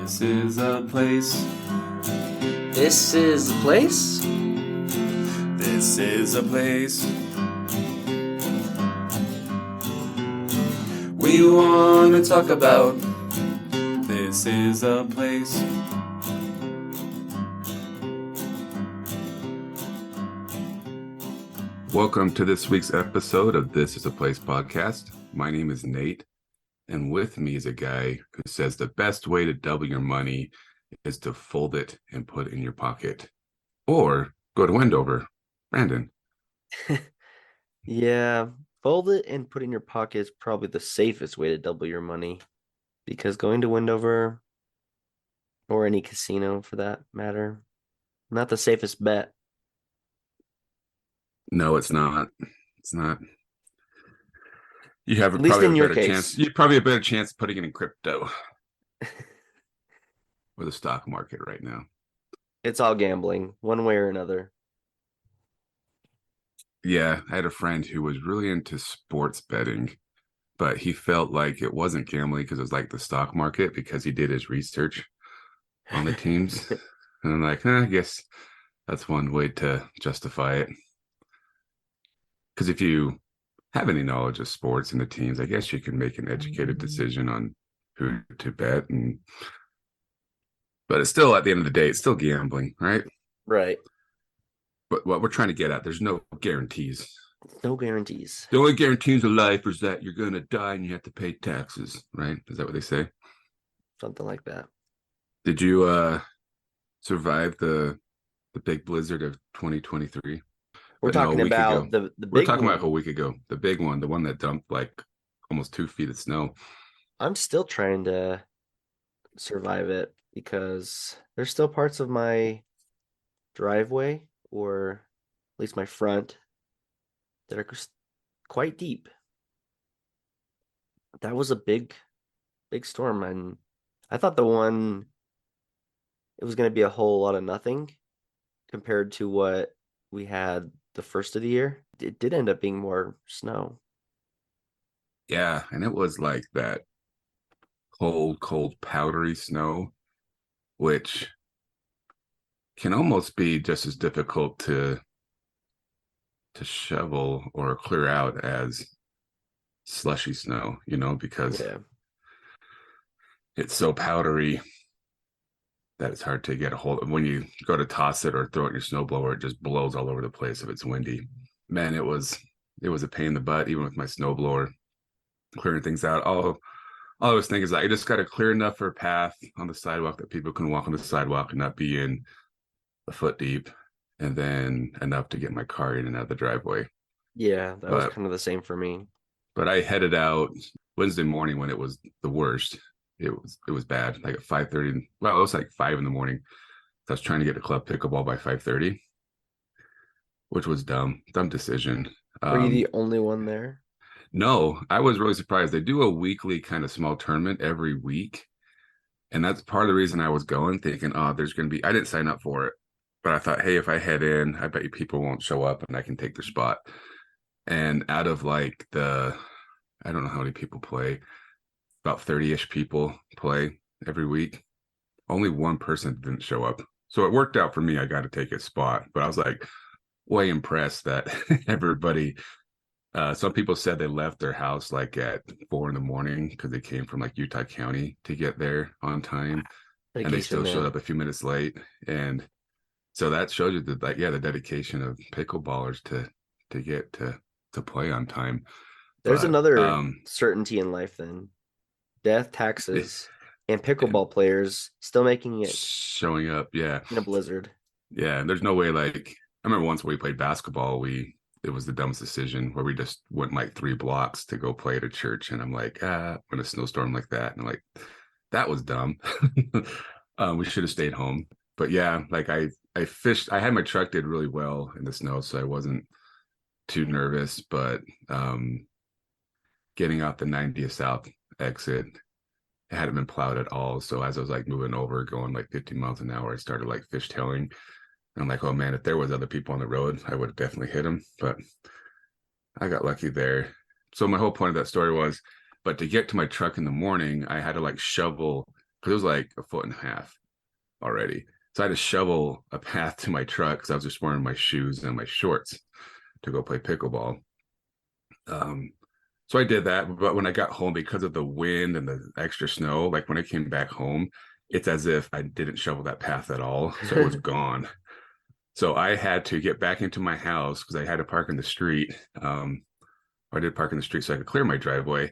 This is a place. This is the place? This is a place. We want to talk about. This is a place. Welcome to this week's episode of This is a Place podcast. My name is Nate, and with me is a guy who says the best way to double your money is to fold it and put it in your pocket, or go to Wendover. Brandon. Yeah, fold it and put it in your pocket is probably the safest way to double your money, because going to Wendover or any casino for that matter, not the safest bet. No, it's not. It's not. You have At least probably in a your better case. chance. You probably have a better chance of putting it in crypto or the stock market right now. It's all gambling, one way or another. Yeah, I had a friend who was really into sports betting, but he felt like it wasn't gambling because it was like the stock market because he did his research on the teams. And I'm like, I guess that's one way to justify it. Because if you have any knowledge of sports and the teams, I guess you can make an educated decision on who to bet. But it's still, at the end of the day, it's still gambling, right? Right. But what we're trying to get at, there's no guarantees. No guarantees. The only guarantees of life is that you're going to die and you have to pay taxes, right? Is that what they say? Something like that. Did you survive the big blizzard of 2023? We're talking about the big We're talking one. about a week ago. The big one, the one that dumped like almost 2 feet of snow. I'm still trying to survive it because there's still parts of my driveway, or at least my front, that are quite deep. That was a big storm, and I thought it was going to be a whole lot of nothing compared to what we had the first of the year. It did end up being more snow. Yeah, and it was like that cold, powdery snow, which can almost be just as difficult to shovel or clear out as slushy snow, because it's so powdery that it's hard to get a hold of. When you go to toss it or throw it in your snowblower, it just blows all over the place if it's windy. Man, it was a pain in the butt, even with my snowblower, clearing things out. All I was thinking is I just got to clear enough for a path on the sidewalk that people can walk on the sidewalk and not be in a foot deep, and then enough to get my car in and out of the driveway. Yeah, that was kind of the same for me. But I headed out Wednesday morning when it was the worst. It was bad. Like at 5:30. Well, it was like 5 in the morning. I was trying to get to club pickleball by 5:30, which was dumb decision. Were you the only one there? No, I was really surprised. They do a weekly kind of small tournament every week. And that's part of the reason I was going, thinking, there's going to be, I didn't sign up for it, but I thought, hey, if I head in, I bet you people won't show up and I can take their spot. And out of like I don't know how many people play, about 30-ish people play every week. Only one person didn't show up. So it worked out for me. I got to take a spot, but I was like way impressed that everybody, some people said they left their house like at 4 a.m. because they came from like Utah County to get there on time. And they still showed up a few minutes late. And so that shows you that, like, the dedication of pickleballers to get to play on time. There's another certainty in life then. Death, taxes, and pickleball players still making it. Showing up, yeah. In a blizzard. Yeah, there's no way, like, I remember once we played basketball, it was the dumbest decision where we just went like 3 blocks to go play at a church. And I'm like, when a snowstorm like that. And I'm like, that was dumb. We should have stayed home. But yeah, like I fished. I had my truck did really well in the snow, so I wasn't too nervous. But getting out the 90th South exit, it hadn't been plowed at all. So as I was like moving over, going like 50 miles an hour, I started like fishtailing. And I'm like, oh man, if there was other people on the road, I would have definitely hit them. But I got lucky there. So my whole point of that story was, but to get to my truck in the morning, I had to like shovel because it was like a foot and a half already. So I had to shovel a path to my truck because I was just wearing my shoes and my shorts to go play pickleball. So I did that, but when I got home, because of the wind and the extra snow, like when I came back home, it's as if I didn't shovel that path at all. So it was gone. So I had to get back into my house because I had to park in the street. I did park in the street so I could clear my driveway.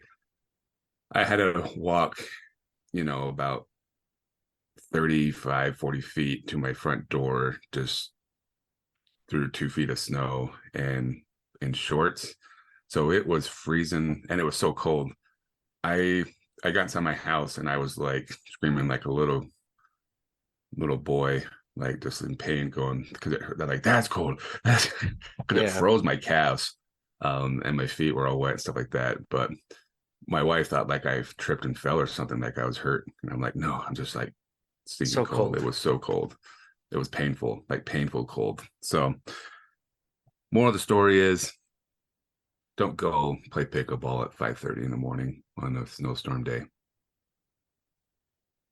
I had to walk, about 35, 40 feet to my front door, just through 2 feet of snow and in shorts. So it was freezing and it was so cold. I I got inside my house and I was like screaming like a little boy, like just in pain, going because they're like, that's cold. That's because it Yeah. froze my calves. And my feet were all wet and stuff like that. But my wife thought like I tripped and fell or something, like I was hurt. And I'm like, no, I'm just like stinking So cold. cold. It was so cold. It was painful, like painful cold. So moral of the story is don't go play pickleball at 5:30 in the morning on a snowstorm day.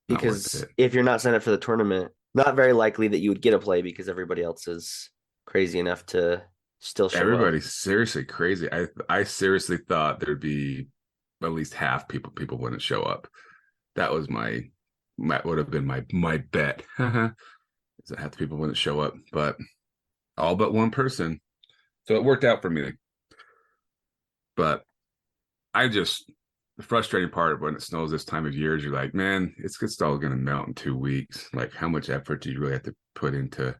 Not worth Because it. if you're not signed up for the tournament, not very likely that you would get a play because everybody else is crazy enough to still show up. Everybody's seriously crazy. I seriously thought there'd be at least half people wouldn't show up. That was my would have been my bet. Is that half the people wouldn't show up, but all but one person. So it worked out for me. But the frustrating part when it snows this time of year is you're like, man, it's all going to melt in 2 weeks. Like, how much effort do you really have to put into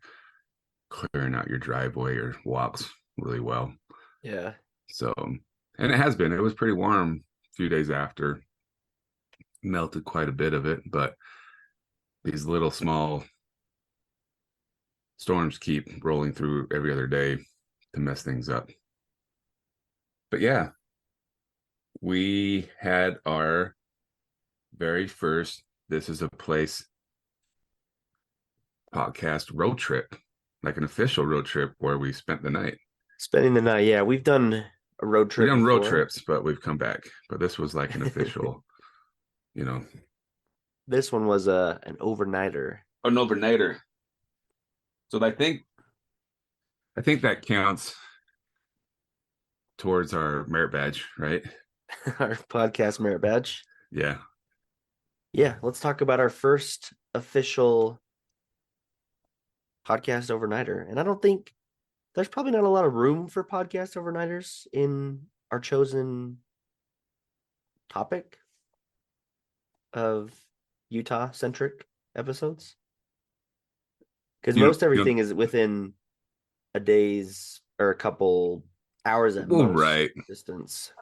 clearing out your driveway or walks really well? Yeah. So, and it has been. It was pretty warm a few days after, melted quite a bit of it, but these little small storms keep rolling through every other day to mess things up. But yeah, we had our very first This Is a Place podcast road trip, like an official road trip where we spent the night. Spending the night. Yeah. We've done a road trip. We've done road before. trips, but we've come back. But this was like an official, This one was an overnighter. an overnighter. So I think that counts towards our merit badge, right? Our podcast merit badge. Yeah. Yeah. Let's talk about our first official podcast overnighter. And I don't think there's probably not a lot of room for podcast overnighters in our chosen topic of Utah centric episodes. Because most everything is within a day's or a couple hours at most right distance.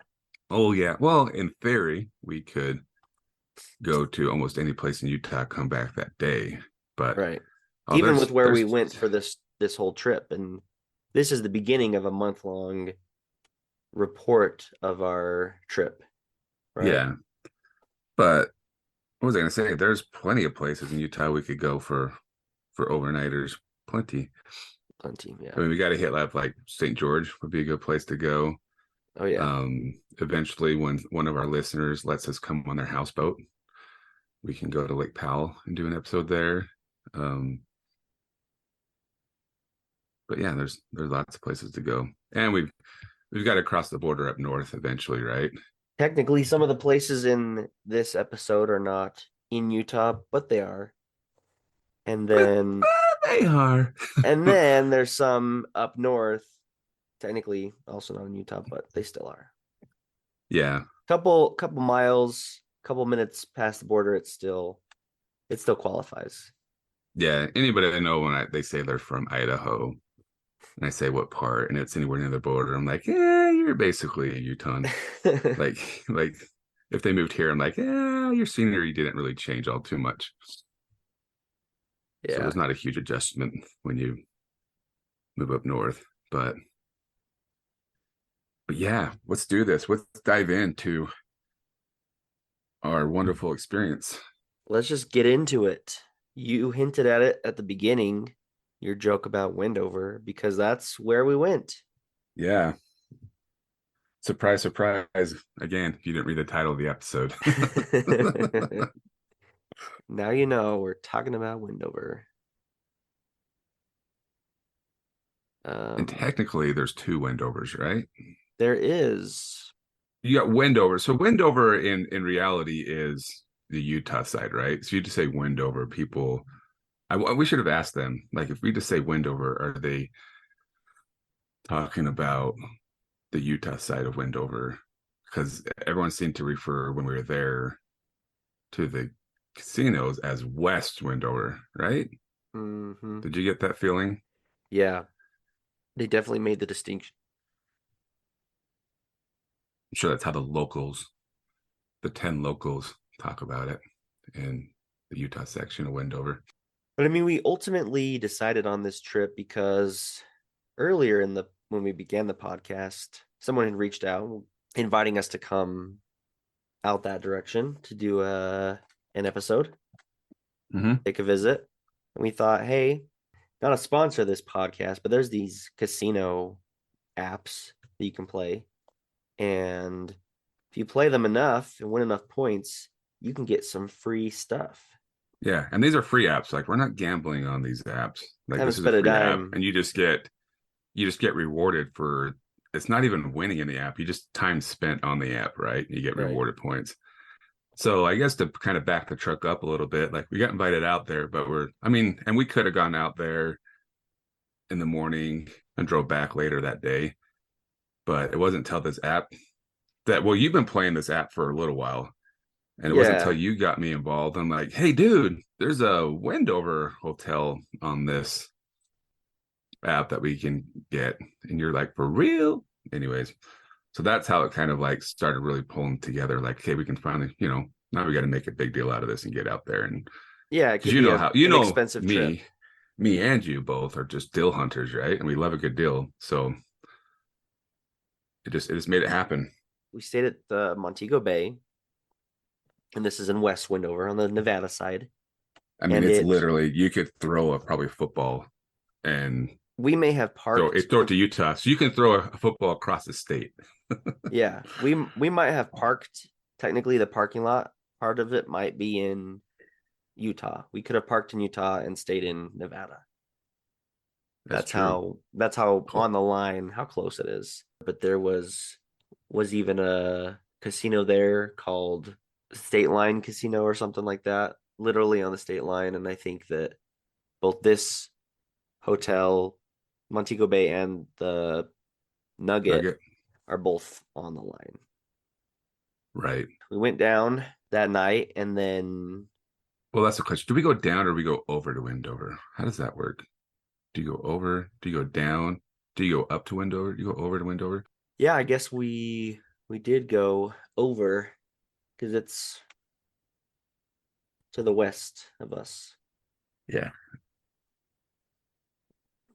Oh yeah. Well, in theory, we could go to almost any place in Utah, come back that day. But right. Even with where we went for this whole trip. And this is the beginning of a month-long report of our trip. Right? Yeah. But what was I gonna say? There's plenty of places in Utah we could go for overnighters. Plenty. Yeah. I mean, we got to hit up like St. George would be a good place to go. Oh yeah. Eventually, when one of our listeners lets us come on their houseboat, we can go to Lake Powell and do an episode there. But yeah, there's lots of places to go, and we've got to cross the border up north eventually, right? Technically, some of the places in this episode are not in Utah, but they are. And then they are. And then there's some up north, technically also not in Utah, but they still are. Yeah. Couple miles, couple minutes past the border, it still qualifies. Yeah. Anybody I know when they say they're from Idaho, and I say what part, and it's anywhere near the border, I'm like, yeah, you're basically a Utah. like if they moved here, I'm like, yeah, your scenery didn't really change all too much. Yeah. So there's not a huge adjustment when you move up north, but yeah, let's do this. Let's dive into our wonderful experience. Let's just get into it. You hinted at it at the beginning, your joke about Wendover, because that's where we went. Yeah. Surprise, surprise. Again, if you didn't read the title of the episode. Now you know we're talking about Wendover. And technically, there's two Wendovers, right? There is. You got Wendover. So Wendover in reality is the Utah side, right? So you just say Wendover, people. We should have asked them. Like, if we just say Wendover, are they talking about the Utah side of Wendover? Because everyone seemed to refer when we were there to the casinos as West Wendover, right? Mm-hmm. Did you get that feeling? Yeah, they definitely made the distinction. I'm sure that's how the 10 locals talk about it in the Utah section of Wendover. But I mean, we ultimately decided on this trip because earlier when we began the podcast, someone had reached out inviting us to come out that direction to do an episode, take a visit. And we thought, hey, not a sponsor of this podcast, but there's these casino apps that you can play. And if you play them enough and win enough points, you can get some free stuff. Yeah, and these are free apps. Like, we're not gambling on these apps. Like, Haven't this is a spent a free app, dime. and you just get rewarded for. It's not even winning in the app. You just time spent on the app, right? You get Right. rewarded points. So I guess to kind of back the truck up a little bit, like, we got invited out there, but and we could have gone out there in the morning and drove back later that day, but it wasn't until this app you've been playing this app for a little while. And it wasn't until Yeah. you got me involved. I'm like, hey, dude, there's a Wendover hotel on this app that we can get. And you're like, for real? Anyways, so that's how it kind of like started really pulling together. Like, okay, we can finally, now we got to make a big deal out of this and get out there. And Yeah, it because could be an know expensive trip. me and you both are just deal hunters, right? And we love a good deal. So it just made it happen. We stayed at the Montego Bay, and this is in West Wendover on the Nevada side. I mean, And it's literally, you could throw probably football and we may have parked. throw it to Utah. So you can throw a football across the state. Yeah, we might have parked. Technically, the parking lot part of it might be in Utah. We could have parked in Utah and stayed in Nevada. That's true. how Cool. on the line, how close it is. But there was even a casino there called State Line Casino or something like that, literally on the state line. And I think that both this hotel, Montego Bay, and the Nugget are both on the line. Right. We went down that night, and then. Well, that's the question. Do we go down or we go over to Wendover? How does that work? Do you go over? Do you go down? Do you go up to Wendover? Do you go over to Wendover? Yeah, I guess we did go over because it's to the west of us. Yeah.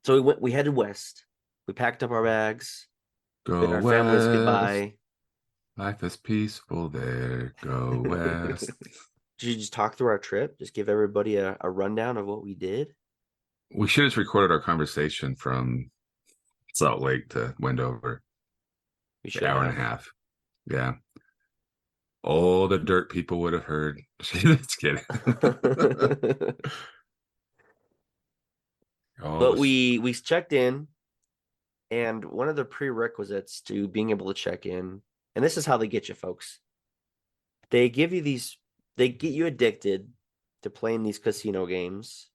So we headed west. We packed up our bags, Go bid our west. families goodbye. Life is peaceful there. Go west. Did you just talk through our trip? Just give everybody a rundown of what we did? We should have just recorded our conversation from Salt Lake to Wendover. We should An hour and a half. Yeah. All the dirt people would have heard. Just kidding. But we checked in, and one of the prerequisites to being able to check in, and this is how they get you, folks. They get you addicted to playing these casino games,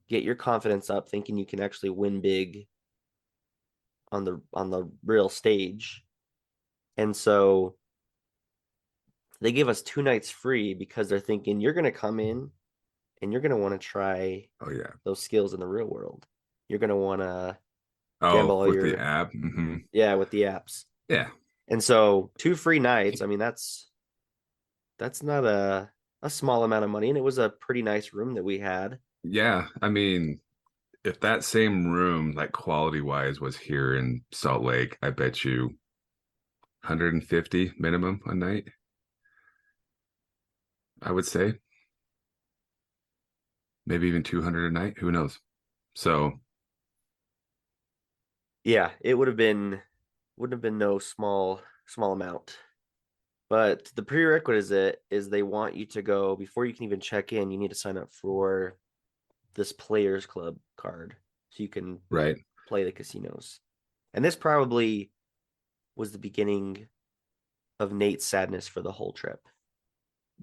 get your confidence up, thinking you can actually win big on the real stage. And so they give us 2 nights free because they're thinking you're going to come in and you're going to want to try those skills in the real world. You're going to want to gamble with the app. Mm-hmm. Yeah, with the apps. Yeah. And so 2 free nights, I mean, that's not a small amount of money, and it was a pretty nice room that we had. Yeah, I mean, if that same room, like quality wise, was here in Salt Lake, I bet you 150 minimum a night, I would say. Maybe even 200 a night, who knows? So yeah, it wouldn't have been no small amount. But the prerequisite is they want you to go before you can even check in. You need to sign up for this Players Club card so you can Right. play the casinos. And this probably was the beginning of Nate's sadness for the whole trip.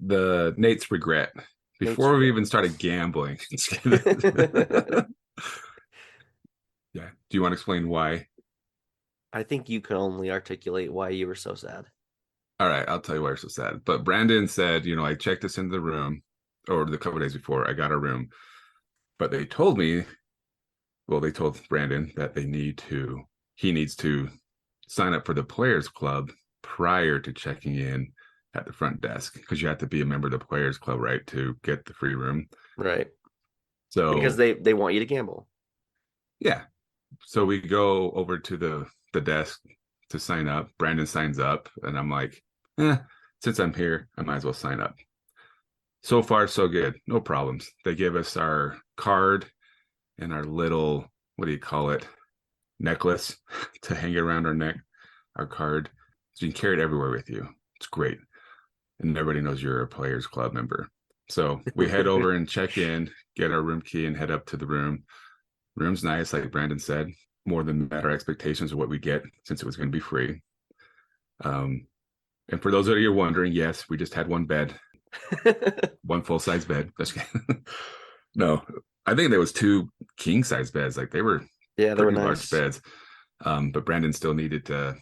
The Nate's regret Nate's before we regret. even started gambling. Yeah. Do you want to explain why? I think you can only articulate why you were so sad. All right, I'll tell you why you're so sad. But Brandon said, I checked us into the room, or the couple days before I got a room, but they told me, well, they told Brandon that he needs to sign up for the Players Club prior to checking in at the front desk, because you have to be a member of the Players Club, right, to get the free room. Right. So Because they want you to gamble. yeah, so we go over to the desk to sign up. Brandon signs up, and I'm like, since I'm here, I might as well sign up. So far, so good. No problems. They give us our card and our little, what do you call it, necklace to hang it around our neck, our card. So you can carry it everywhere with you. It's great. And everybody knows you're a Players Club member. So we head over and check in, get our room key, and head up to the room. Room's nice, like Brandon said, more than met our expectations of what we get since it was going to be free. And for those of you who are wondering, yes, we just had one bed, one full-size bed. No, I think there was two king-size beds. Like they were Yeah, they were pretty large nice. beds. But Brandon still needed to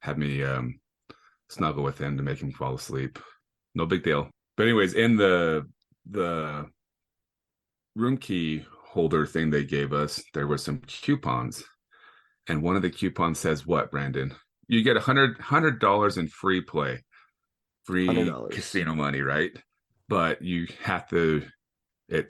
have me snuggle with him to make him fall asleep. No big deal. But anyways, in the room key holder thing they gave us, there were some coupons. And one of the coupons says what, Brandon? You get $100 in free play, free $100. casino money, right? But you have to.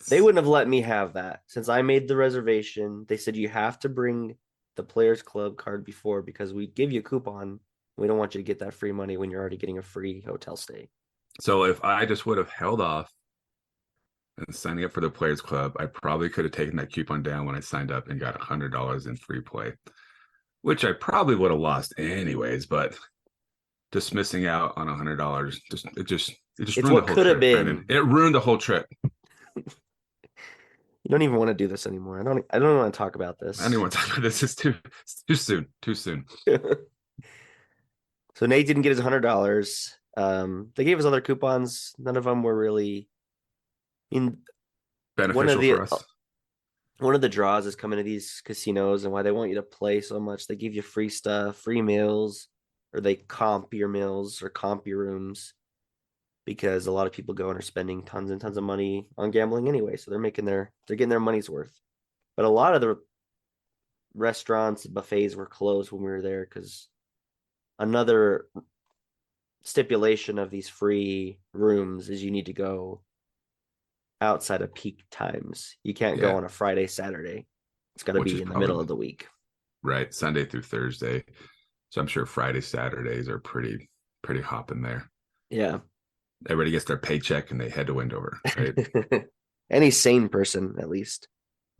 They wouldn't have let me have that since I made the reservation. They said you have to bring the Players Club card before because we give you a coupon. We don't want you to get that free money when you're already getting a free hotel stay. So if I just would have held off and signing up for the Players Club, I probably could have taken that coupon down when I signed up and got $100 in free play, which I probably would have lost anyways. But just missing out on $100, it just It's ruined what the whole could have trip, been. Brandon. It ruined the whole trip. You don't even want to do this anymore. I don't want to talk about this. I don't even want to talk about this. It's too soon. Too soon. So Nate didn't get his $100. They gave us other coupons. None of them were really. I mean, Beneficial for us. One of the draws is coming to these casinos and why they want you to play so much. They give you free stuff, free meals, or they comp your meals or comp your rooms because a lot of people go and are spending tons and tons of money on gambling anyway. So they're getting their money's worth. But a lot of the restaurants and buffets were closed when we were there because another stipulation of these free rooms is you need to go outside of peak times. You can't go on a Friday, Saturday. It's got to be in the middle of the week. Right. Sunday through Thursday. So I'm sure Friday, Saturdays are pretty hopping there. Yeah. Everybody gets their paycheck and they head to Wendover, right? Any sane person, at least.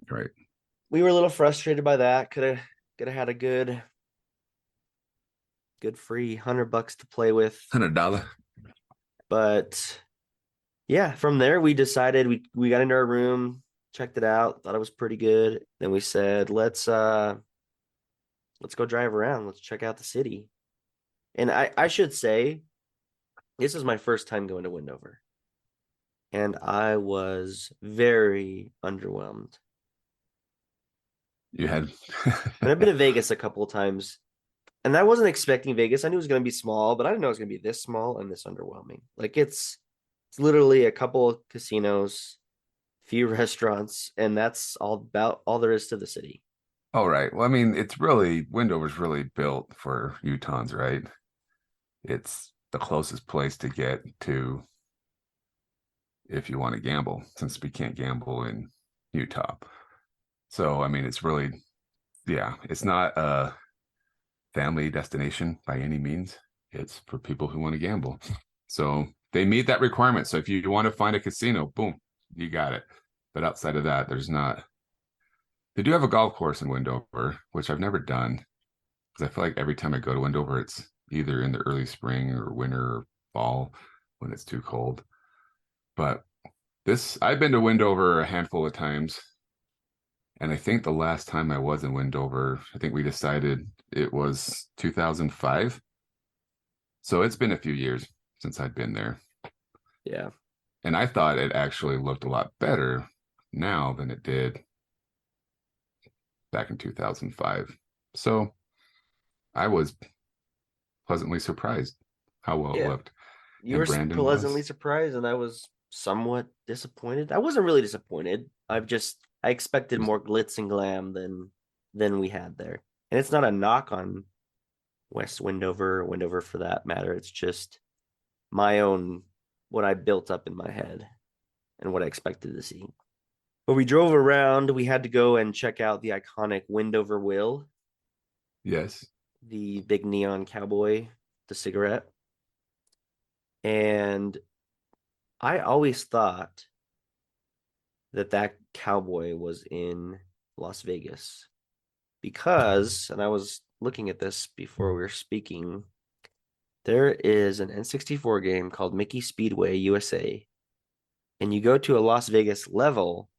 Right. We were a little frustrated by that. Could have had a good free $100 to play with. $100. But yeah, from there we decided we got into our room, checked it out, thought it was pretty good. Then we said, let's go drive around. Let's check out the city. And I should say, this is my first time going to Wendover. And I was very underwhelmed. You had And I've been to Vegas a couple of times. And I wasn't expecting Vegas. I knew it was going to be small, but I didn't know it was going to be this small and this underwhelming. Like it's literally a couple of casinos, few restaurants, and that's all there is to the city. all right. Well, I mean, Wendover's really built for Utahns, right? It's the closest place to get to if you want to gamble, since we can't gamble in Utah. So, I mean, it's really, it's not a family destination by any means. It's for people who want to gamble. So they meet that requirement. So if you want to find a casino, boom, you got it. But outside of that, there's not. They do have a golf course in Wendover, which I've never done because I feel like every time I go to Wendover, it's either in the early spring or winter or fall when it's too cold. But I've been to Wendover a handful of times. And I think the last time I was in Wendover, I think we decided it was 2005. So it's been a few years since I'd been there. Yeah. And I thought it actually looked a lot better now than it did back in 2005. So I was pleasantly surprised how well it looked. You And were Brandon pleasantly was. surprised, and I was somewhat disappointed. I wasn't really disappointed. I expected more glitz and glam than we had there. And it's not a knock on West Wendover or Wendover for that matter. It's just my own what I built up in my head and what I expected to see. But we drove around. We had to go and check out the iconic Wendover Will, Yes. the big neon cowboy, the cigarette. And I always thought that cowboy was in Las Vegas because, and I was looking at this before we were speaking, there is an N64 game called Mickey Speedway USA, and you go to a Las Vegas level,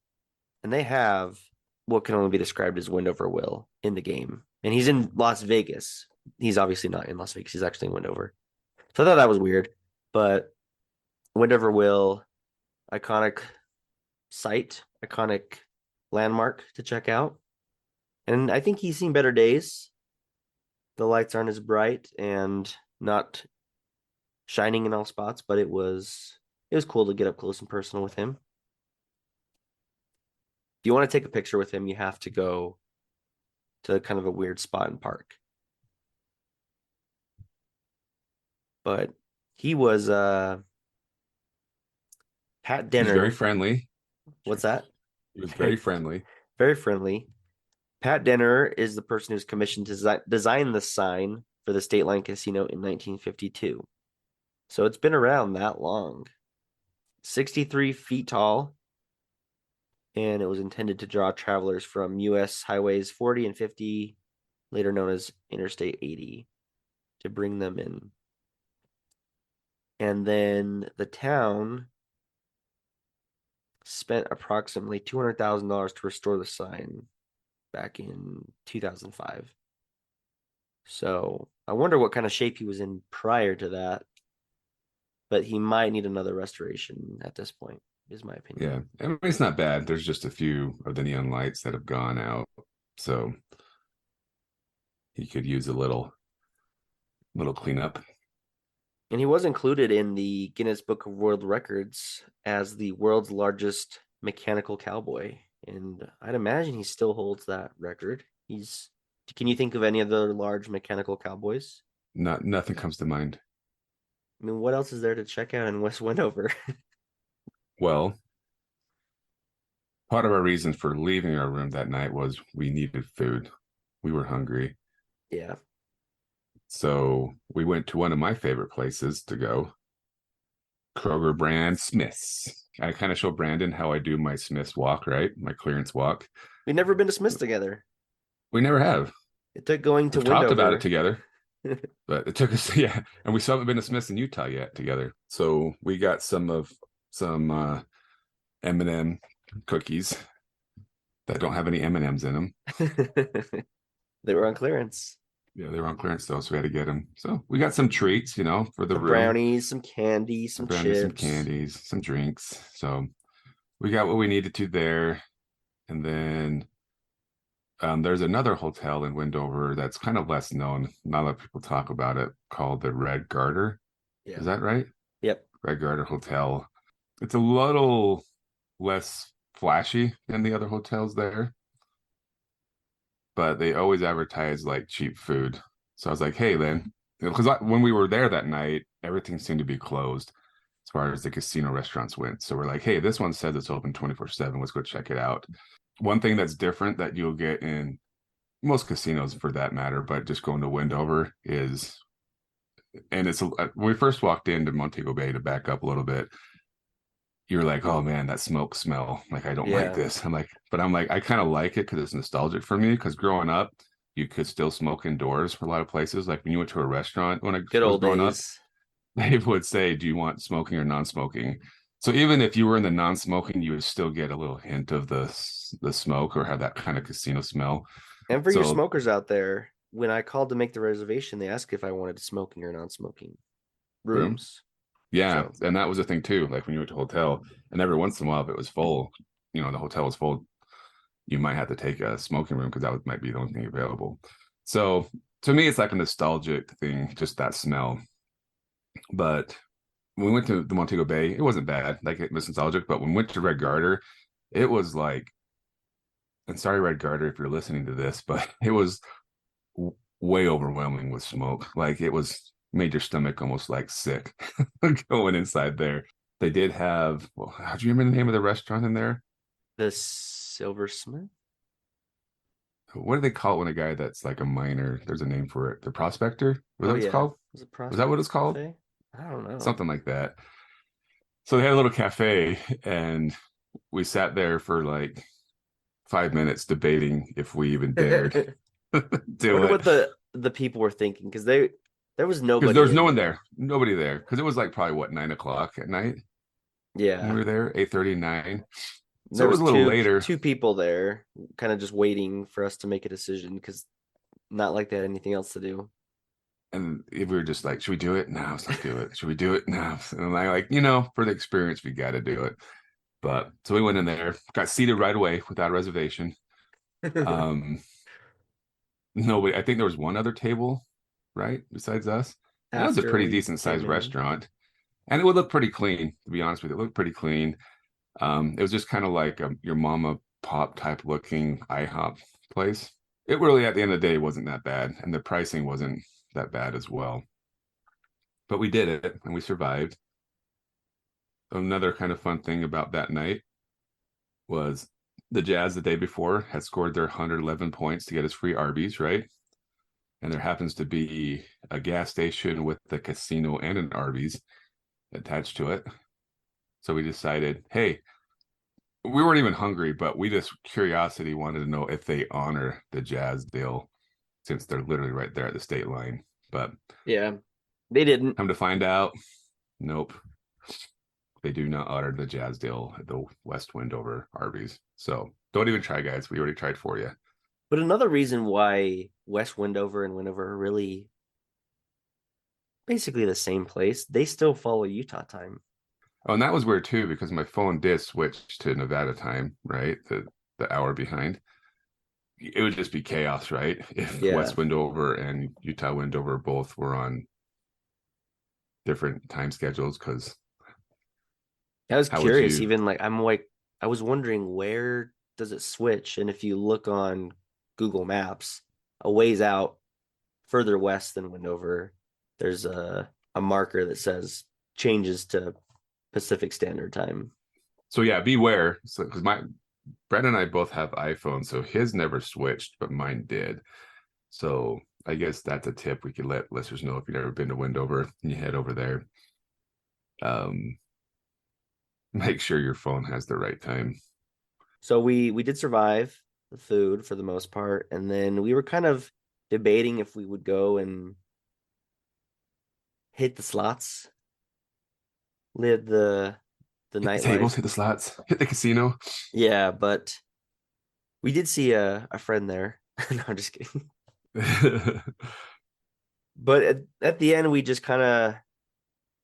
and they have what can only be described as Wendover Will in the game, and he's in Las Vegas. He's obviously not in Las Vegas. He's actually in Wendover. So I thought that was weird, but Wendover Will, iconic site, iconic landmark to check out. And I think he's seen better days. The lights aren't as bright and not shining in all spots, but it was cool to get up close and personal with him. If you want to take a picture with him, you have to go to kind of a weird spot in park. But he was Pat He was very Denner. friendly. What's that? He was very friendly. Very friendly. Pat Denner is the person who's commissioned to design the sign for the State Line Casino in 1952. So it's been around that long. 63 feet tall. And it was intended to draw travelers from U.S. highways 40 and 50, later known as Interstate 80, to bring them in. And then the town spent approximately $200,000 to restore the sign back in 2005. So I wonder what kind of shape he was in prior to that. But he might need another restoration at this point, is my opinion. Yeah. I mean, it's not bad. There's just a few of the neon lights that have gone out. So he could use a little cleanup. And he was included in the Guinness Book of World Records as the world's largest mechanical cowboy. And I'd imagine he still holds that record. Can you think of any other large mechanical cowboys? Nothing comes to mind. I mean, what else is there to check out in West Wendover? Well, part of our reason for leaving our room that night was we needed food. We were hungry. Yeah. So we went to one of my favorite places to go, Kroger brand Smith's. I kind of show Brandon how I do my Smith's walk, right? My clearance walk. We've never been to Smith's together. We never have. It took going to We've Wendover. talked about it together, but it took us, yeah. And we still haven't been to Smith's in Utah yet together. So we got some M&M cookies that don't have any M&Ms in them. They were on clearance. Yeah, they were on clearance though, so we had to get them. So we got some treats, for the room. Brownies, some candy, some chips, some candies, some drinks. So we got what we needed to there, and then there's another hotel in Wendover that's kind of less known. Not a lot of people talk about it, called the Red Garter. Yeah. Is that right? Yep. Red Garter Hotel. It's a little less flashy than the other hotels there, but they always advertise like cheap food. So I was like, hey, then, because when we were there that night, everything seemed to be closed as far as the casino restaurants went. So we're like, hey, this one says it's open 24/7. Let's go check it out. One thing that's different that you'll get in most casinos for that matter, but just going to Wendover is, and it's, when we first walked into Montego Bay, to back up a little bit, you're like, oh man, that smoke smell. Like, I don't like this. I'm like, I kind of like it because it's nostalgic for me. Because growing up, you could still smoke indoors for a lot of places. Like when you went to a restaurant when I Good was old growing up, days. they would say, "Do you want smoking or non-smoking?" So even if you were in the non-smoking, you would still get a little hint of the smoke or have that kind of casino smell. And for your So smokers out there, when I called to make the reservation, they asked if I wanted smoking or non-smoking room, rooms. yeah, So and that was the thing too. Like when you went to a hotel, and every once in a while, if it was full, the hotel was full, you might have to take a smoking room because might be the only thing available. So to me, it's like a nostalgic thing, just that smell. But when we went to the Montego Bay, it wasn't bad. Like it was nostalgic, but when we went to Red Garter, it was like, and sorry, Red Garter, if you're listening to this, but it was way overwhelming with smoke. Like it was made your stomach almost like sick going inside there. They did have, well, how do you remember the name of the restaurant in there? the silversmith. What do they call it when a guy that's like a miner? There's a name for it. The prospector? Was that Oh what it's yeah, called? was it Was that what Prospect it's called? Cafe? I don't know. Something like that. So they had a little cafe, and we sat there for like 5 minutes debating if we even dared I do wonder it what the people were thinking because there was because there nobody was no in one there. there, nobody there, because it was like probably what 9 o'clock at night when we Yeah, were there, 8:39. So there it was was a little two later, two people there, kind of just waiting for us to make a decision because not like they had anything else to do. and we were just like, should we do it? No, let's not do it. Should we do it? No. And I like, for the experience, we got to do it. But so we went in there, got seated right away without a reservation. Um, Nobody, I think there was one other table, right, besides us. And it was a After pretty we decent came sized in, restaurant. And it would look pretty clean, to be honest with you. It looked pretty clean. It was just kind of like your mama pop type looking IHOP place. It really, at the end of the day, wasn't that bad. And the pricing wasn't that bad as well. But we did it and we survived. Another kind of fun thing about that night was the Jazz the day before had scored their 111 points to get us free Arby's, right? And there happens to be a gas station with the casino and an Arby's attached to it. So we decided, hey, we weren't even hungry, but we just curiosity wanted to know if they honor the Jazz deal since they're literally right there at the state line. But yeah, they didn't. come to find out, nope, they do not honor the Jazz deal at the West Wendover Arby's. So don't even try, guys. We already tried for you. But another reason why West Wendover and Wendover are really basically the same place, they still follow Utah time. Oh, and that was weird too because my phone did switch to Nevada time, right? The hour behind. It would just be chaos, right? If Yeah, West Wendover and Utah Wendover both were on different time schedules, because I was how would curious. you? Even like I was wondering where does it switch, and if you look on Google Maps, a ways out, further west than Wendover, there's a marker that says changes to Pacific Standard Time. So yeah, beware. So because my Brett and I both have iPhones, so his never switched, but mine did. So I guess that's a tip we could let listeners know if you've never been to Wendover and you head over there. Um, make sure your phone has the right time. So we did survive the food for the most part, and then we were kind of debating if we would go and hit the slots, live the Hit the tables, nightlife. hit the slots, hit the casino. Yeah, but we did see a friend there. No, I'm just kidding. But at the end, we just kind of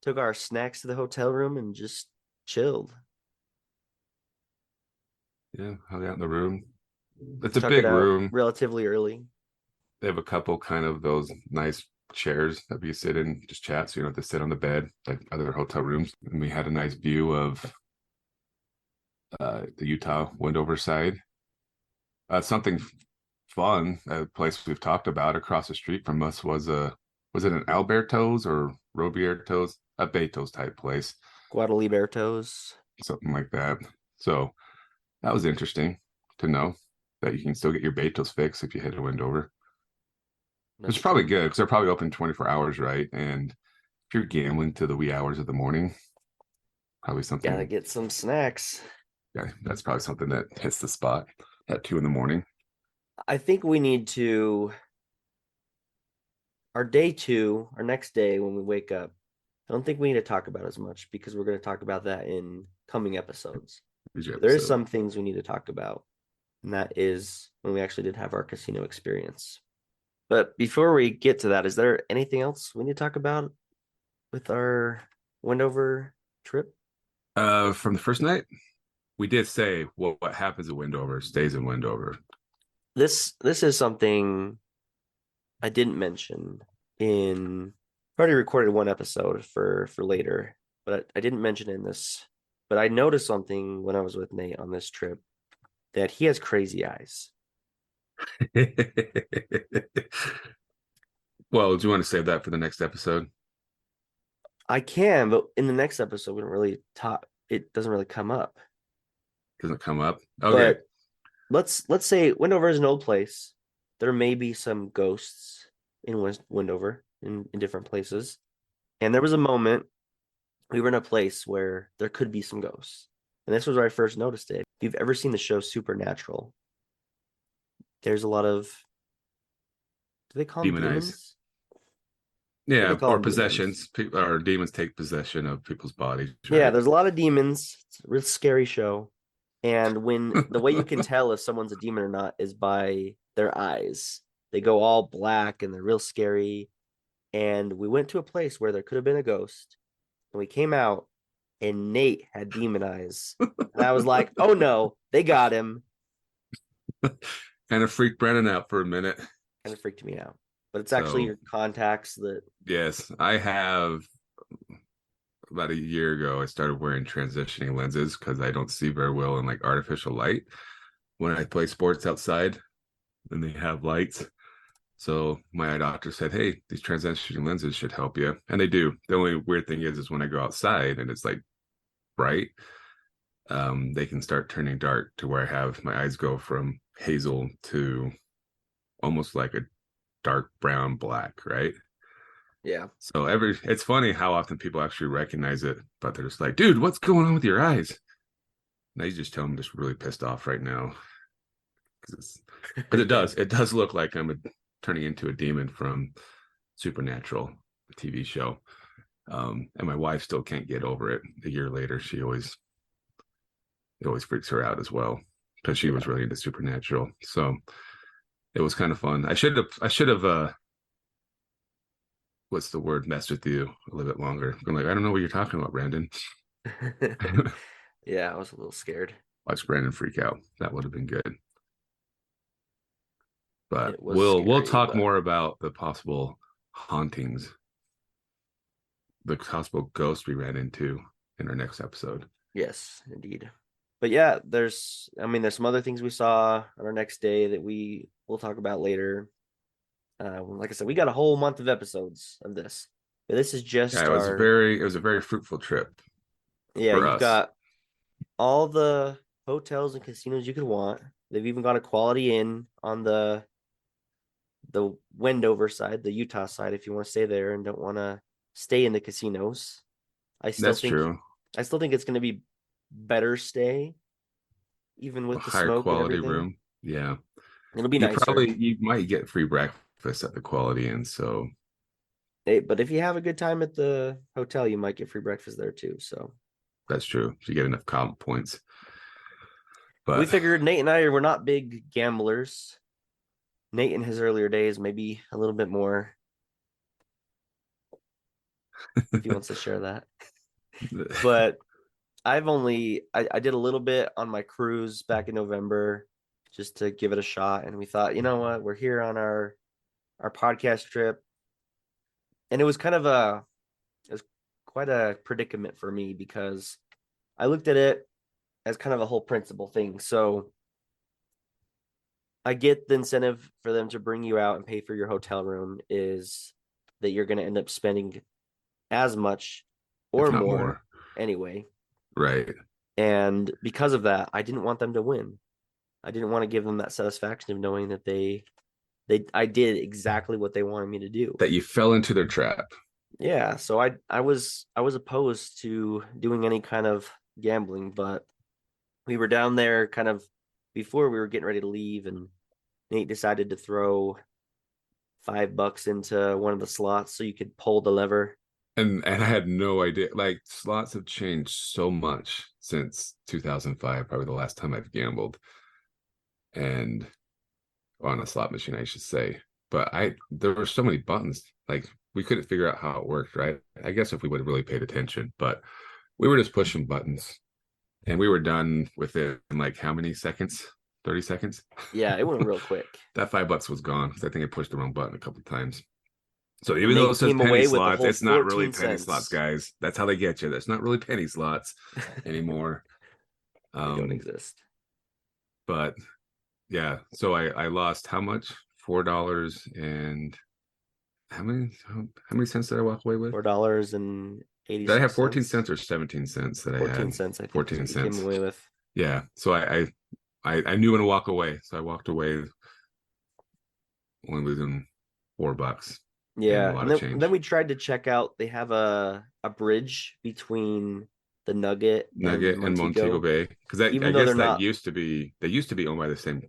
took our snacks to the hotel room and just chilled. Yeah, hung out in the room. It's a Tuck it big out room. relatively early. They have a couple kind of those nice chairs that we sit in, just chat, so you don't have to sit on the bed like other hotel rooms. And we had a nice view of the Utah Wendover side. Something fun, a place we've talked about across the street from us was it an Alberto's or Robierto's? A Beto's type place, Guadalibertos. something like that. So that was interesting to know that you can still get your Beto's fix if you head to Wendover. Which That's is probably true. good because they're probably open 24 hours, right? And if you're gambling to the wee hours of the morning, probably Gotta something, get some snacks. yeah, that's probably something that hits the spot at 2 in the morning. I think we need to our day two, our next day when we wake up, I don't think we need to talk about as much because we're going to talk about that in coming episodes. Future There is episode. some things we need to talk about, and that is when we actually did have our casino experience. But before we get to that, is there anything else we need to talk about with our Wendover trip? From the first night, we did say what happens in Wendover stays in Wendover. This is something I didn't mention in I've already recorded one episode for later, but I didn't mention in this. But I noticed something when I was with Nate on this trip that he has crazy eyes. Well, do you want to save that for the next episode? I can, but in the next episode, we don't really talk. It doesn't really come up. Doesn't come up. Okay. But let's say Wendover is an old place. There may be some ghosts in Wendover in different places. And there was a moment we were in a place where there could be some ghosts. And this was where I first noticed it. If you've ever seen the show Supernatural, there's a lot of, do they call them Demon eyes. demons? Yeah, call or them possessions. Or demons take possession of people's bodies. Yeah, right? there's a lot of demons. It's a real scary show. And when the way you can tell if someone's a demon or not is by their eyes. They go all black and they're real scary. And we went to a place where there could have been a ghost. And we came out and Nate had demon eyes. And I was like, oh no, they got him. Kind of freaked Brennan out for a minute. Kind of freaked me out. But it's actually your contacts that. Yes, I have. About a year ago, I started wearing transitioning lenses because I don't see very well in like artificial light when I play sports outside and they have lights. So my eye doctor said, hey, these transitioning lenses should help you. And they do. The only weird thing is when I go outside and it's like bright, they can start turning dark to where I have my eyes go from hazel to almost like a dark brown black, right? Yeah. So it's funny how often people actually recognize it, but they're just like, dude, what's going on with your eyes? And I just tell them I'm just really pissed off right now. Because it does look like I'm turning into a demon from Supernatural, the TV show. And my wife still can't get over it. A year later, it always freaks her out as well because she was really into Supernatural. So it was kind of fun. I should have what's the word, messed with you a little bit longer. I'm like, I don't know what you're talking about, Brandon. Yeah, I was a little scared. Watch Brandon freak out. That would have been good. But we'll talk more about the possible hauntings, the possible ghosts we ran into in our next episode. Yes, indeed. But yeah, there's some other things we saw on our next day that we'll talk about later. Like I said, we got a whole month of episodes of this. But this is just it was a very fruitful trip. Yeah, for you've us. got all the hotels and casinos you could want. They've even got a Quality Inn on the Wendover side, the Utah side, if you want to stay there and don't want to stay in the casinos. That's true. I still think it's going to be better stay, even with the higher smoke quality and everything. room. Yeah, It'll be nicer. You might get free breakfast at the Quality Inn. So, But if you have a good time at the hotel, you might get free breakfast there too. So that's true. If you get enough comp points. But we figured Nate and I were not big gamblers. Nate in his earlier days, maybe a little bit more. If he wants to share that. But I did a little bit on my cruise back in November just to give it a shot. And we thought, you know what, we're here on our podcast trip. And it was quite a predicament for me because I looked at it as kind of a whole principle thing. So I get the incentive for them to bring you out and pay for your hotel room is that you're going to end up spending as much or more anyway. Right. And because of that, I didn't want them to win. I didn't want to give them that satisfaction of knowing that I did exactly what they wanted me to do. That you fell into their trap. Yeah, so I was opposed to doing any kind of gambling, but we were down there kind of before we were getting ready to leave, and Nate decided to throw $5 into one of the slots so you could pull the lever And I had no idea. Like slots have changed so much since 2005, probably the last time I've gambled, and on a slot machine, I should say. But there were so many buttons, like we couldn't figure out how it worked, right? I guess if we would have really paid attention, but we were just pushing buttons, and we were done with it in like how many seconds? 30 seconds. Yeah, it went real quick. That $5 was gone because I think I pushed the wrong button a couple times. So And even they though it says came penny away with the slots, whole it's not really 14 penny slots, cents. guys. That's how they get you. That's not really penny slots anymore. They don't exist. But yeah, so I lost how much? $4 and how many cents did I walk away with? $4.80. Did I have 14 cents or 17 cents that I 14 had? cents, I think. 14 You cents. came away with. Yeah. So I knew when to walk away. So I walked away only losing $4 and a Yeah, lot and of then change. then we tried to check out. They have a bridge between the Nugget and Nugget and Montego Montego, Bay. Because I even though guess they're that not. used to be owned by the same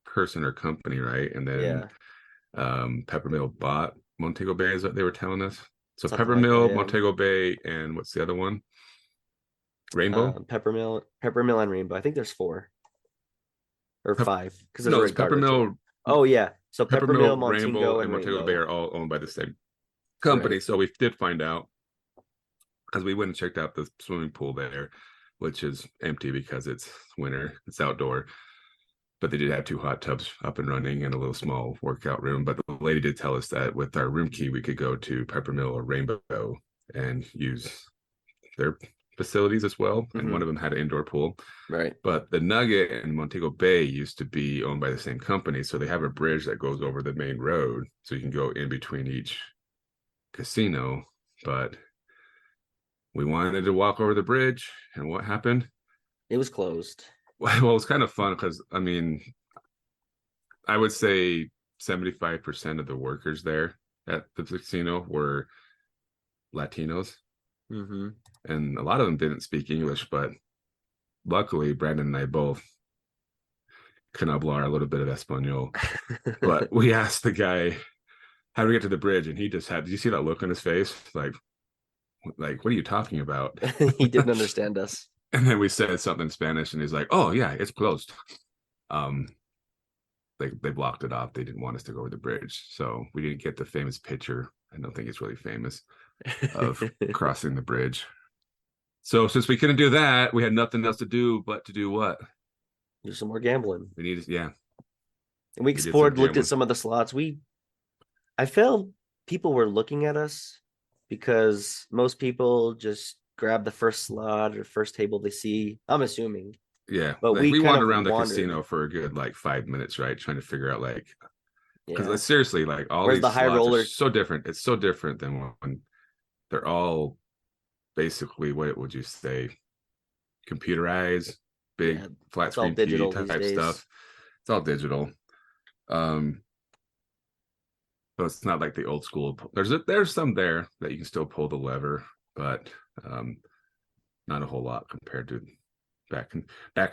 person or company, right? And then Yeah, Peppermill bought Montego Bay is what they were telling us. So something like that. Peppermill, Yeah, Montego Bay, and what's the other one? Rainbow? Peppermill and Rainbow. I think there's 4 or Pep- 5 because there's no, it's Red Garter too. Peppermill, Oh yeah, so Peppermill, Rainbow, Montego, and and Montego Bay Rainbow. are all owned by the same Right. company. So we did find out because we went and checked out the swimming pool there, which is empty because it's winter, it's outdoor. But they did have 2 hot tubs up and running and a little small workout room. But the lady did tell us that with our room key, we could go to Peppermill or Rainbow and use their facilities as well. And one of them had an indoor pool. Right. But the Nugget and Montego Bay used to be owned by the same company. So they have a bridge that goes over the main road. So you can go in between each casino. But we wanted to walk over the bridge. And what happened? It was closed. Well, it was kind of fun because, I mean, I would say 75% of the workers there at the casino were Latinos. Mm-hmm. And a lot of them didn't speak English, but luckily Brandon and I both can hablar a little bit of Espanol. But we asked the guy how do we get to the bridge, and he just had. Did you see that look on his face? Like what are you talking about? He didn't understand us. And then we said something in Spanish, and he's like, "Oh yeah, it's closed." They blocked it off. They didn't want us to go over the bridge, so we didn't get the famous picture. I don't think it's really famous of crossing the bridge. So since we couldn't do that, we had nothing else to do but to do what? Do some more gambling. We needed, yeah. And we explored, looked at some of the slots. I felt people were looking at us because most people just grab the first slot or first table they see. I'm assuming. Yeah, but like we we kind wandered of around the wandered. casino for a good like 5 minutes, right? Trying to figure out like, because Yeah. seriously, like all Where's these the high slots roller? are so different. It's so different than when they're all basically, what would you say, computerized, big Yeah, flat it's all screen TV digital these type days. stuff. It's all digital. So it's not like the old school. There's some there that you can still pull the lever, but not a whole lot compared to back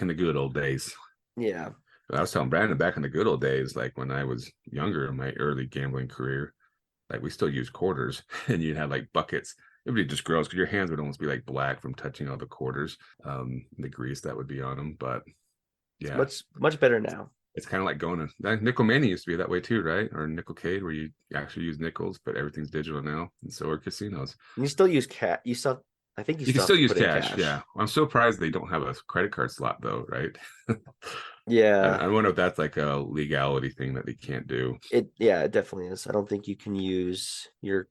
in the good old days. Yeah. I was telling Brandon back in the good old days, like when I was younger in my early gambling career, like we still use quarters, and you'd have like buckets. It would be just gross because your hands would almost be like black from touching all the quarters, the grease that would be on them. But yeah, it's much better now. It's kind of like going to nickel mania used to be that way too, right? Or nickelcade, where you actually use nickels, but everything's digital now, and so are casinos. And you still use cash. I think You can still use cash. cash. Yeah, I'm surprised they don't have a credit card slot though, right? Yeah, I wonder if that's like a legality thing that they can't do. it definitely is. I don't think you can use your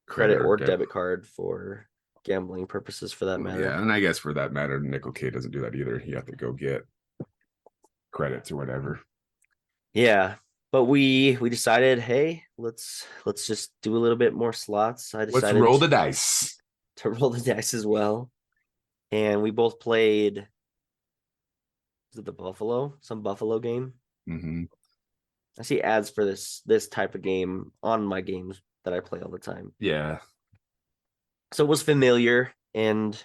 credit or debit card for gambling purposes for that matter. Yeah, and I guess for that matter, nickelcade doesn't do that either. You have to go get credits or whatever. Yeah, but we decided, hey, let's just do a little bit more slots. I decided let's roll the dice. To roll the dice as well, and we both played. Was it some Buffalo game? Mm-hmm. I see ads for this type of game on my games that I play all the time. Yeah. So it was familiar, and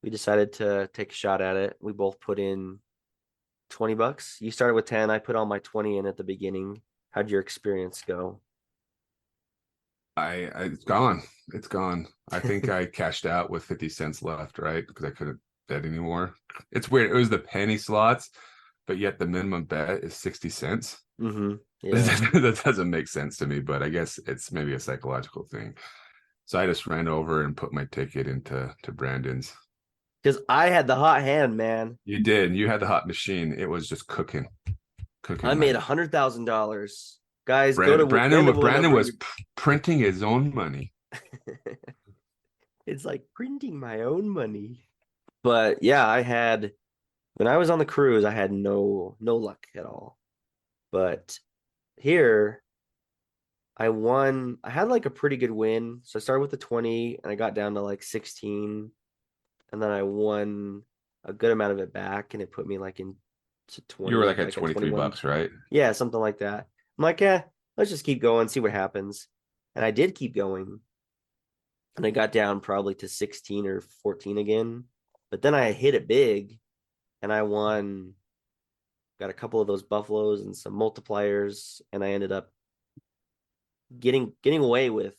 we decided to take a shot at it. We both put in $20. You started with 10. I put all my 20 in at the beginning. How'd your experience go? It's gone. It's gone. I think I cashed out with 50 cents left, right? Because I couldn't bet anymore. It's weird. It was the penny slots, but yet the minimum bet is 60 cents. Mm-hmm. Yeah. That doesn't make sense to me, but I guess it's maybe a psychological thing. So I just ran over and put my ticket into Brandon's. Because I had the hot hand, man. You did. You had the hot machine. It was just cooking, I cooking made like $100,000. Guys, go to Brandon Wendover. was printing his own money. It's like printing my own money. But yeah, when I was on the cruise, I had no luck at all. But here I had like a pretty good win. So I started with the 20 and I got down to like 16. And then I won a good amount of it back and it put me like into 20. You were like at at 23 21. bucks, right? Yeah, something like that. I'm like, yeah, let's just keep going, see what happens. And I did keep going. And I got down probably to 16 or 14 again. But then I hit it big and I won, got a couple of those buffaloes and some multipliers, and I ended up getting away with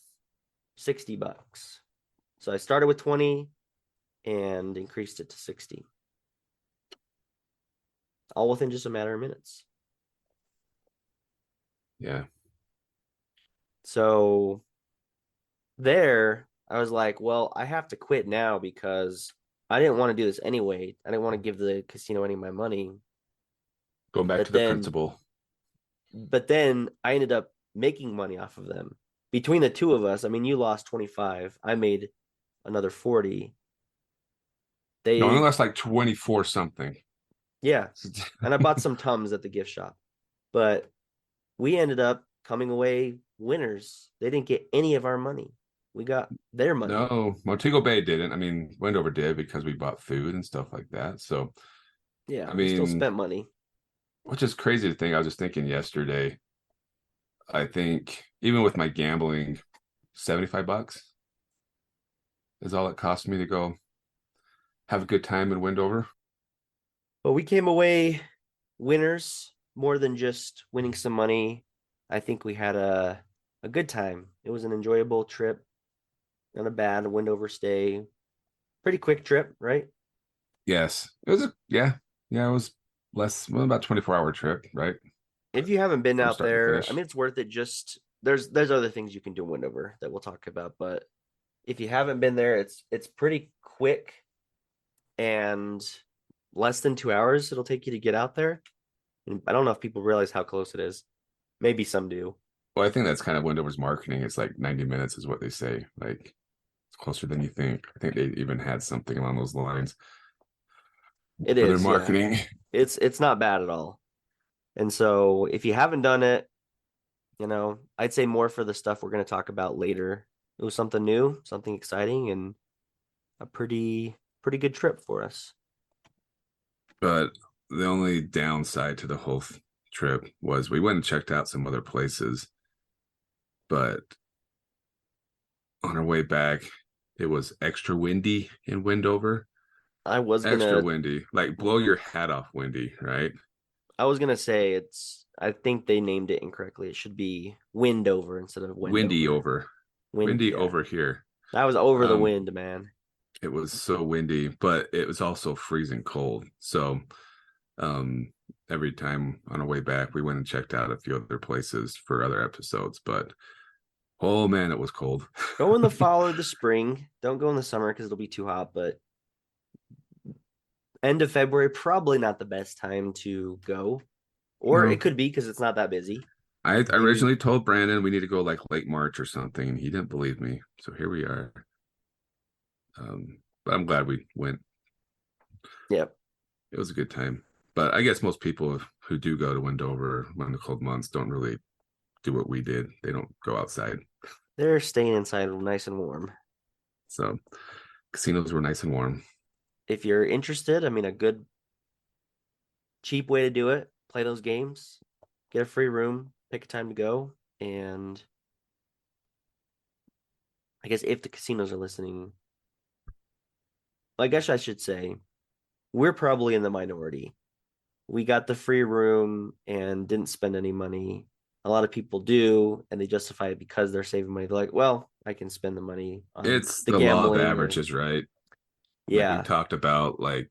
60 bucks. So I started with 20 and increased it to 60. All within just a matter of minutes. Yeah. So there, I was like, well, I have to quit now because I didn't want to do this anyway. I didn't want to give the casino any of my money. Going back But to the then, principle. but then I ended up making money off of them. Between the two of us, I mean, you lost 25. I made another 40. No, I only They, lost like 24 something. yeah. And I bought some Tums at the gift shop. But we ended up coming away winners. They didn't get any of our money. We got their money. No, Montego Bay didn't. I mean, Wendover did because we bought food and stuff like that. So, Yeah, I we still mean, spent money. which is crazy to think. I was just thinking yesterday, I think even with my gambling, 75 bucks is all it cost me to go have a good time in Wendover. But we came away winners more than just winning some money. I think we had a good time. It was an enjoyable trip, not a bad Wendover stay. Pretty quick trip, right? Yes. It was yeah, it was about 24-hour trip, right? If you haven't been From out start to there, I finish. mean, it's worth it. Just there's other things you can do in Wendover that we'll talk about, but if you haven't been there, it's pretty quick and less than 2 hours it'll take you to get out there. And I don't know if people realize how close it is. Maybe some do. Well, I think that's kind of Wendover's marketing. It's like 90 minutes is what they say. Like it's closer than you think. I think they even had something along those lines It for their is, yeah. marketing. It's not bad at all. And so if you haven't done it, I'd say more for the stuff we're going to talk about later. It was something new, something exciting, and a pretty good trip for us. But the only downside to the whole trip was we went and checked out some other places, but on our way back, it was extra windy in Wendover. I was Extra gonna windy, like blow your hat off windy, right? I was gonna say I think they named it incorrectly. It should be Windover instead of Windy Wendover. over, Wind, windy yeah. over here. That was over the Um, wind, man. it was so windy, but it was also freezing cold. So, um, every time on our way back, we went and checked out a few other places for other episodes. But oh man, it was cold. Go in the fall or the spring. Don't go in the summer because it'll be too hot. But end of February, probably not the best time to go. Or No, it could be because it's not that busy. I Maybe. originally told Brandon we need to go like late March or something, and he didn't believe me. So here we are. But I'm glad we went. Yep. It was a good time. But I guess most people who do go to Wendover when the cold months don't really do what we did. They don't go outside. They're staying inside nice and warm. So casinos were nice and warm. If you're interested, I mean, a good, cheap way to do it, play those games, get a free room, pick a time to go. And I guess if the casinos are listening, I guess I should say we're probably in the minority. We got the free room and didn't spend any money. a lot of people do, and they justify it because they're saving money. They're like, well, I can spend the money on It's the the law of gambling, or averages, right? Like we yeah, talked about, like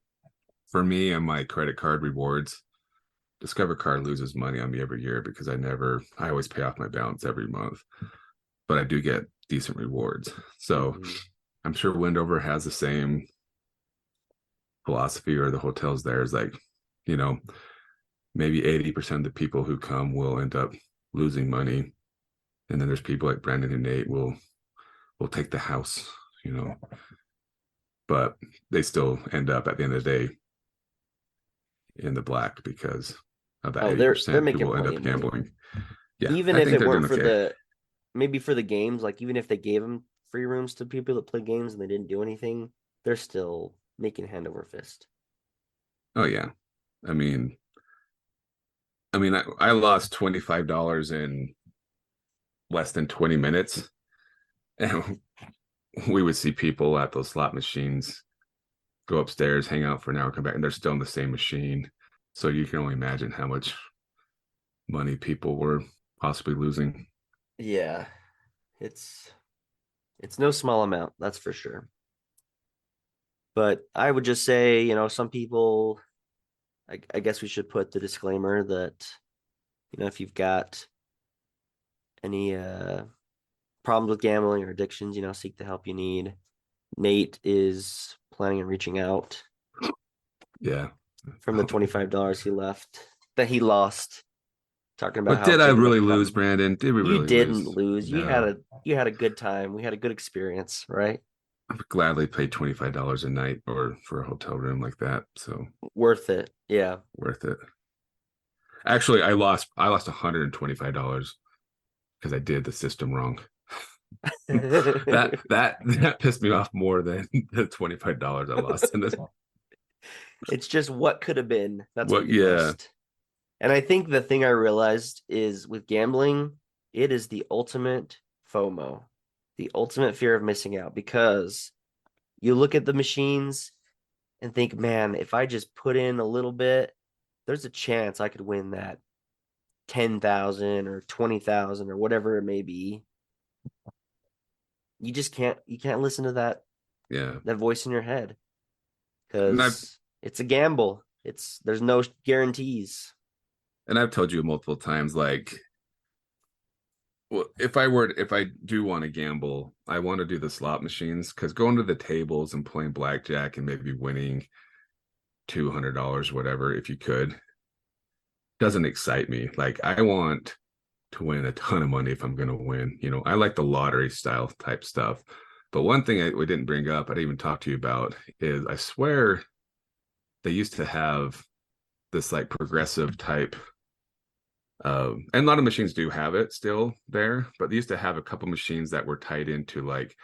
for me and my credit card rewards, Discover Card loses money on me every year because I always pay off my balance every month, but I do get decent rewards. So I'm sure Wendover has the same philosophy, or the hotels there is like, you know, maybe 80% of the people who come will end up losing money. And then there's people like Brandon and Nate will take the house, you know, but they still end up at the end of the day in the black because of that oh, they're 80% who making will end plenty up of money. gambling. Yeah, Even I if think it they're weren't doing for okay. maybe for the games, like even if they gave them free rooms to people that play games and they didn't do anything, they're still making hand over fist. Oh yeah. I mean, I lost $25 in less than 20 minutes. And we would see people at those slot machines go upstairs, hang out for an hour, come back, and they're still in the same machine. So you can only imagine how much money people were possibly losing. Yeah, it's it's no small amount, that's for sure. But I would just say, some people, I guess we should put the disclaimer that, if you've got any problems with gambling or addictions, seek the help you need. Nate is planning on reaching out Yeah. from the $25 he lost, talking about But how did it's I a good way really to lose, come. Brandon? Did we You really didn't lose? lose. No. You had a good time. We had a good experience, right? I would gladly pay $25 a night or for a hotel room like that. So Worth it. Yeah. worth it. Actually, I lost $125 because I did the system wrong. That pissed me off more than the $25 I lost in this. It's just what could have been. That's what What? you Yeah, missed. And I think the thing I realized is with gambling, it is the ultimate FOMO, the ultimate fear of missing out, because you look at the machines and think, man, if I just put in a little bit, there's a chance I could win that 10,000 or 20,000 or whatever it may be. You can't listen to yeah. that voice in your head, And I've because it's a gamble. There's no guarantees. and I've told you multiple times, like, well, if I do want to gamble, I want to do the slot machines, because going to the tables and playing blackjack and maybe winning $200, whatever, if you could, doesn't excite me. Like I want to win a ton of money if I'm going to win. I like the lottery style type stuff. But one thing we didn't bring up, I didn't even talk to you about, is I swear they used to have this like progressive type. And a lot of machines do have it still there, but they used to have a couple machines that were tied into like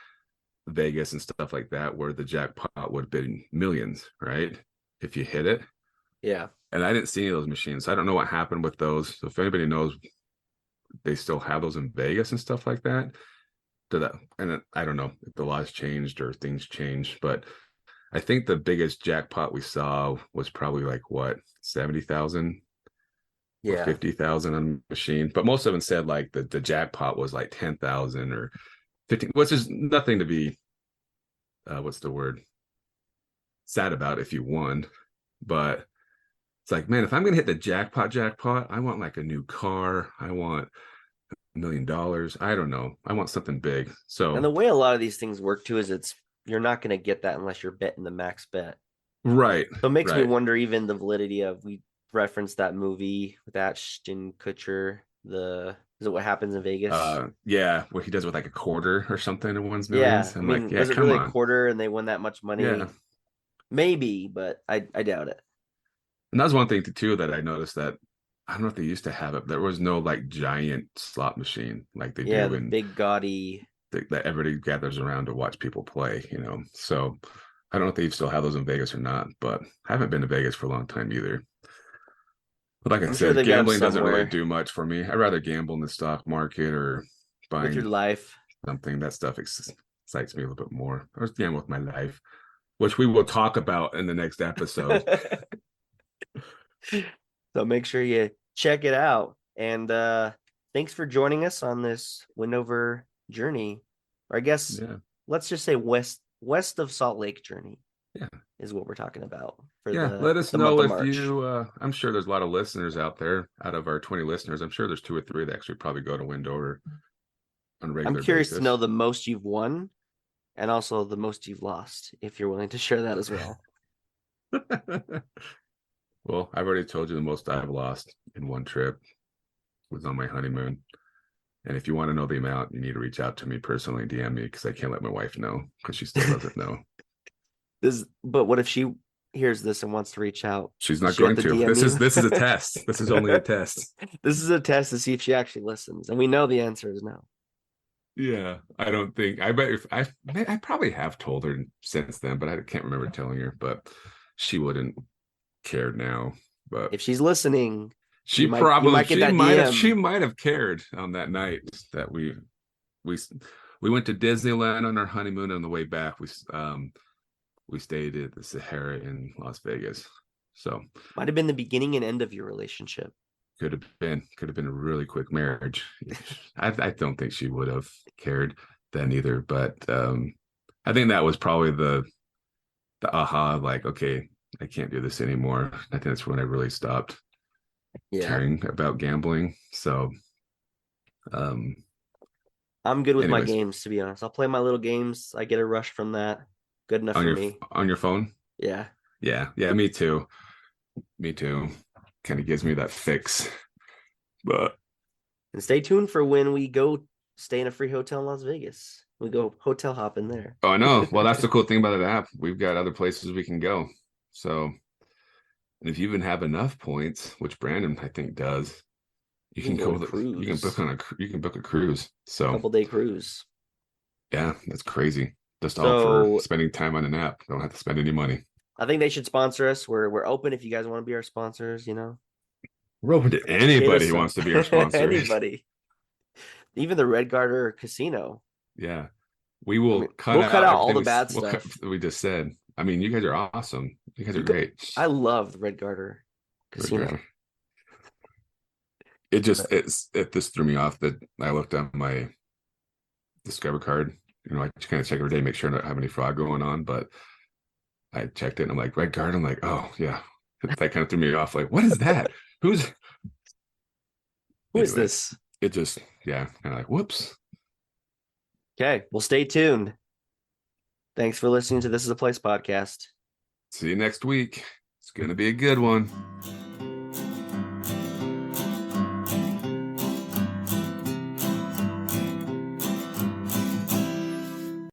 Vegas and stuff like that, where the jackpot would have been millions, right? If you hit it. Yeah. And I didn't see any of those machines. So I don't know what happened with those. So if anybody knows, they still have those in Vegas and stuff like that. And I don't know if the laws changed or things changed, but I think the biggest jackpot we saw was probably like what, 70,000 or Yeah. 50,000 on a machine. But most of them said like the jackpot was like 10,000 or 15, which is nothing to be what's the word, sad about if you won. But it's like, man, if I'm gonna hit the jackpot, I want like a new car. I want $1 million. I don't know. I want something big. And So the way a lot of these things work too is you're not going to get that unless you're betting the max bet. right, So it makes me right. wonder even the validity of, we referenced that movie with Ashton Kutcher. Is it What Happens in Vegas? Yeah, what he does with like a quarter or something in one's Yeah. millions. I I'm like, mean, yeah, was it come really a on. quarter and they won that much money? Yeah. Maybe, but I doubt it. And that's one thing too that I noticed, that I don't know if they used to have it. There was no like giant slot machine like they Yeah, do the in big gaudy. that everybody gathers around to watch people play. So I don't know if they still have those in Vegas or not, but I haven't been to Vegas for a long time either. But like I I'm sure said, they've got them gambling doesn't really somewhere do much for me. I'd rather gamble in the stock market or with your buying life. something. That stuff excites me a little bit more. Or gamble with my life, which we will talk about in the next episode. So make sure you check it out. And thanks for joining us on this Wendover journey. Or I guess let's just say west of Salt Lake journey. Yeah. Is what we're talking about for let us the know month of if March. you I'm sure there's a lot of listeners out there. Out of our 20 listeners, I'm sure there's 2 or 3 that actually probably go to Wendover on a regular I'm curious basis. to know the most you've won and also the most you've lost, if you're willing to share that as well. Well, I've already told you the most I've lost in one trip was on my honeymoon. And if you want to know the amount, you need to reach out to me personally, DM me, because I can't let my wife know because she still doesn't know. But what if she hears this and wants to reach out? She's not going to. This is a test. This is only a test. This is a test to see if she actually listens, and we know the answer is no. Yeah, I don't think. I bet if I probably have told her since then, but I can't remember telling her. But she wouldn't care now. But if she's listening, she might have cared on that night that we went to Disneyland on our honeymoon. On the way back, we stayed at the Sahara in Las Vegas. So might have been the beginning and end of your relationship. Could have been a really quick marriage. I don't think she would have cared then either, but I think that was probably the aha, like, okay, I can't do this anymore. I think that's when I really stopped caring about gambling. So I'm good with my games, to be honest. I'll play my little games. I get a rush from that. Good enough for me. On your phone? Yeah, me too. Kind of gives me that fix. But and stay tuned for when we go stay in a free hotel in Las Vegas. We go hotel hop in there. Oh, I know. Well, that's the cool thing about the app. We've got other places we can go. So if you even have enough points, which Brandon I think does, you can go cruise. You can book a cruise. So couple-day cruise. Yeah, that's crazy. Just all for spending time on an app. Don't have to spend any money. I think they should sponsor us. We're open if you guys want to be our sponsors, We're open to anybody who wants to be our sponsor. Anybody. Even the Red Garter Casino. Yeah. We will cut out all the bad stuff we just said. I mean, you guys are awesome. You guys are great. I love the Red Garter Casino. It just threw me off that I looked at my Discover card. I kind of check every day, make sure I don't have any fraud going on, but I checked it and I'm like, Red Guard. I'm like, oh yeah. That kind of threw me off. Like, what is that? Who is this? It just, kind of like, whoops. Okay. Well, stay tuned. Thanks for listening to This Is a Place podcast. See you next week. It's going to be a good one.